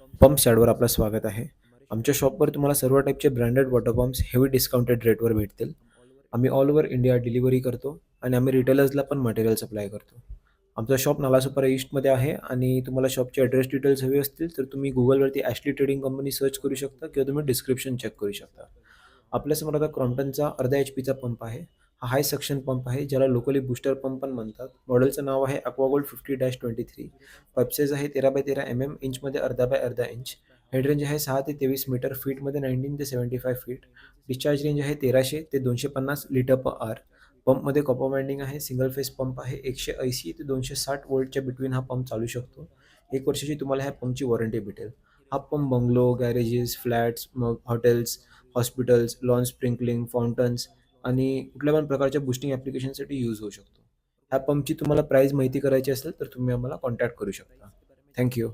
Pump सॅडवर आपलं स्वागत आहे. आमच्या शॉपवर तुम्हाला सर्व टाईपचे branded water pumps heavy discounted रेटवर भेटतील. आम्ही ऑल ओव्हर इंडिया डिलिव्हरी करतो आणि आम्ही रिटेलर्सला पण मटेरियल सप्लाय करतो. आमचा शॉप नालासोपारा ईस्टमध्ये आहे आणि तुम्हाला शॉपचे ॲड्रेस डिटेल्स हवे असतील तर तुम्ही Googleवरती ॲशली ट्रेडिंग कंपनी सर्च करू शकता किंवा तुम्ही डिस्क्रिप्शन चेक करू शकता. आपल्यासमोर आता क्रॉम्प्टनचा अर्धा एच-पीचा पंप आहे. हा हाय सक्शन पंप आहे ज्याला लोकली बूस्टर पंप पण म्हणतात. मॉडेलचं नाव आहे Aquagold 50-23. पाईप साईज आहे 13x13 mm, इंचमध्ये अर्धा बाय अर्धा इंच. हेड रेंज आहे 6 ते 23 मीटर, फीटमध्ये 19 ते 75 फीट. डिस्चार्ज रेंज आहे 1300 ते 250 लिटर पर आवर. पंपमध्ये कॉपर वाइंडिंग आहे. सिंगल फेस पंप आहे. 180 ते 260 व्होल्टच्या बिटवीन हा पंप चालू शकतो. 1 वर्षाची तुम्हाला ह्या पंपची वॉरंटी भेटेल. हा पंप बंगलो, गॅरेजेस, फ्लॅट्स, मग हॉटेल्स, हॉस्पिटल्स, लॉन स्प्रिंकलिंग, फाउंटन्स आणि कुठल्या पण प्रकारच्या बूस्टिंग ॲप्लिकेशनसाठी यूज होऊ शकतो. ह्या पंपची तुम्हाला प्राईस माहिती करायची असेल तर तुम्ही आम्हाला कॉन्टॅक्ट करू शकता. Thank you.